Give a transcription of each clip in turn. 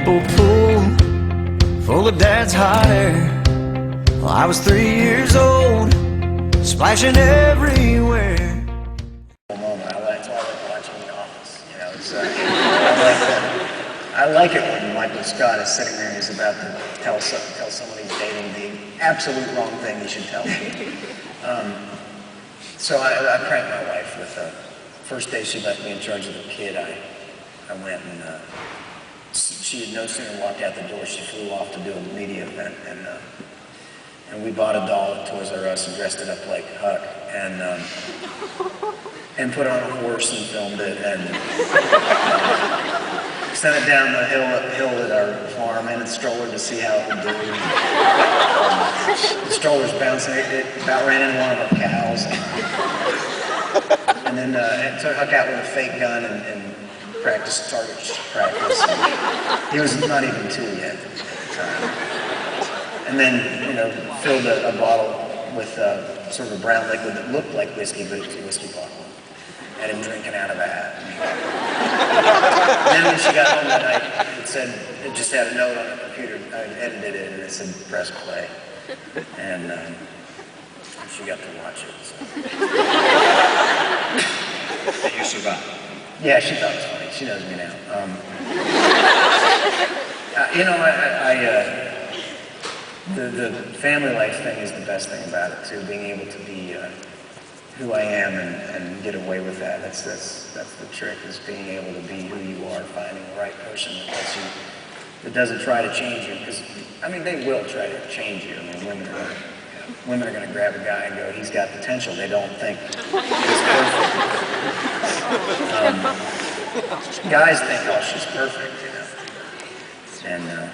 people pool full of dad's hot air. Well, I was 3 years old, splashing everywhere. That's why I like watching The Office. You know, it's, I like it when Michael Scott is sitting there and he's about to tell someone he's dating the absolute wrong thing he should tell them. So I pranked my wife with first day she left me in charge of the kid. I went and she had no sooner walked out the door, she flew off to do a media event, and we bought a doll at Toys R Us and dressed it up like Huck, and put it on a horse and filmed it, and sent it down the hill at our farm in a stroller to see how it would do. The stroller's bouncing, it about ran into one of our cows, and then it took Huck out with a fake gun and practice target practice. He was not even 2 yet. And then, you know, filled a bottle with sort of a brown liquid that looked like whiskey, but it was a whiskey bottle. Had him drinking out of a hat. And then when she got home that night, it just had a note on the computer. I edited it, and it said press play. And she got to watch it. So. You survived. Yeah, she thought it was funny. She knows me now. You know, the family life thing is the best thing about it too. Being able to be who I am and get away with that. That's the trick, is being able to be who you are, finding the right person that doesn't try to change you. Because I mean, they will try to change you. I mean, women are going to grab a guy and go, he's got potential. They don't think he's perfect. Guys think, oh, she's perfect, you know. And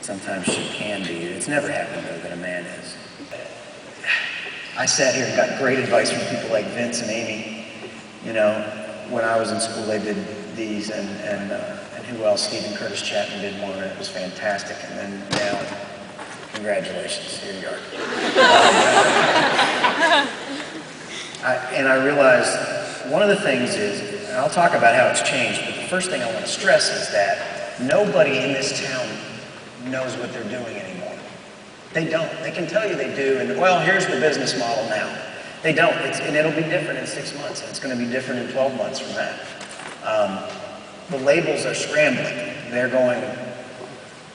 sometimes she can be. It's never happened, though, that a man is. I sat here and got great advice from people like Vince and Amy. You know, when I was in school, they did these, and who else? Stephen Curtis Chapman did one, and it was fantastic. And then now, congratulations, here you are. And I realized one of the things is, and I'll talk about how it's changed, but the first thing I want to stress is that nobody in this town knows what they're doing anymore. They don't. They can tell you they do, and well, here's the business model now. They don't, and it'll be different in 6 months, and it's going to be different in 12 months from that. The labels are scrambling. They're going,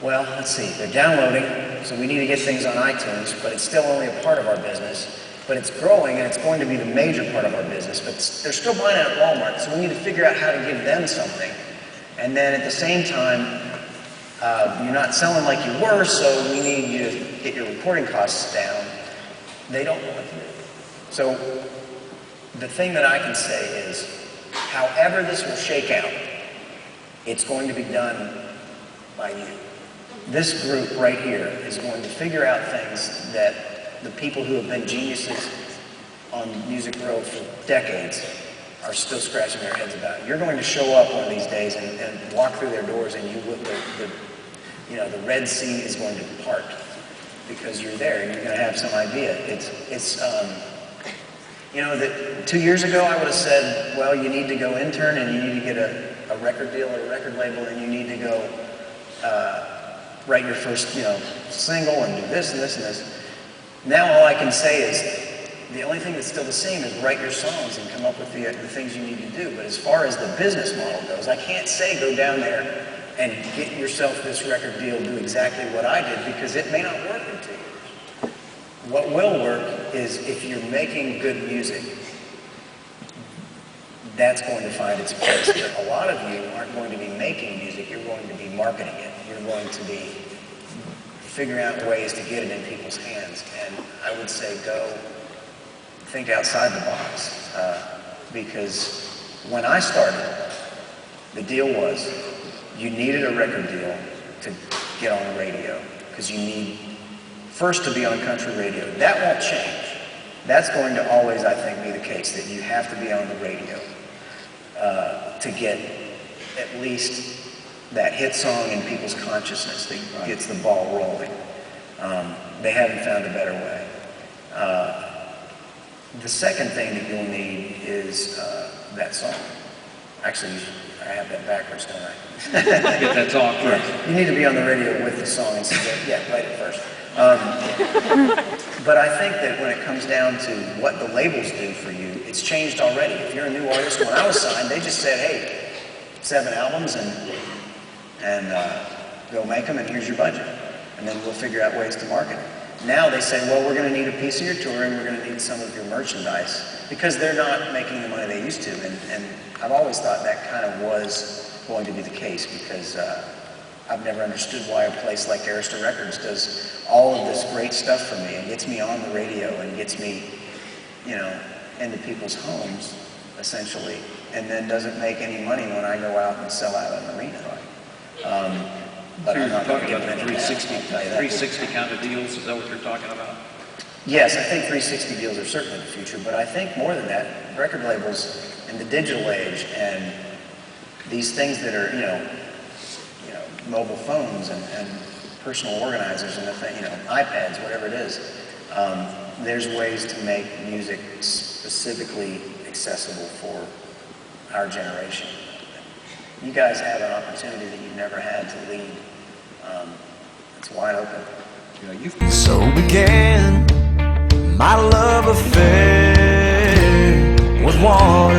well, let's see, they're downloading, so we need to get things on iTunes, but it's still only a part of our business. But it's growing, and it's going to be the major part of our business, but they're still buying it at Walmart, so we need to figure out how to give them something. And then at the same time, you're not selling like you were, so we need you to get your recording costs down. They don't know what to do. So the thing that I can say is, however this will shake out, it's going to be done by you. This group right here is going to figure out things that the people who have been geniuses on Music Row for decades are still scratching their heads about. You're going to show up one of these days and walk through their doors, and you will, the Red Sea is going to part because you're there and you're going to have some idea. You know, that 2 years ago I would have said, well, you need to go intern and you need to get a record deal or a record label, and you need to go write your first, you know, single and do this and this and this. Now all I can say is, the only thing that's still the same is write your songs and come up with the things you need to do. But as far as the business model goes, I can't say go down there and get yourself this record deal, do exactly what I did, because it may not work in 2 years. What will work is if you're making good music, that's going to find its place. A lot of you aren't going to be making music, you're going to be marketing it. You're going to be figuring out ways to get it in people's hands. And I would say go think outside the box. Because when I started, the deal was you needed a record deal to get on the radio. Because you need first to be on country radio. That won't change. That's going to always, I think, be the case, that you have to be on the radio to get at least that hit song in people's consciousness that gets the ball rolling. They haven't found a better way. The second thing that you'll need is that song. Actually, I have that backwards, don't I? Get that song first. You need to be on the radio with the song instead of, yeah, write it first. But I think that when it comes down to what the labels do for you, it's changed already. If you're a new artist, when I was signed, they just said, hey, 7 albums and go make them, and here's your budget. And then we'll figure out ways to market it. Now they say, well, we're going to need a piece of your tour and we're going to need some of your merchandise, because they're not making the money they used to. And I've always thought that kind of was going to be the case, because I've never understood why a place like Arista Records does all of this great stuff for me and gets me on the radio and gets me, you know, into people's homes, essentially, and then doesn't make any money when I go out and sell out an arena. But So I'm you're not going to talking give about them the any 360, of that. 360 kind of deals? Is that what you're talking about? Yes, I think 360 deals are certainly the future, but I think more than that, record labels in the digital age and these things that are, you know, mobile phones and personal organizers and iPads, whatever it is, there's ways to make music specifically accessible for our generation. You guys have an opportunity that you've never had to lead. It's wide open. So began my love affair with one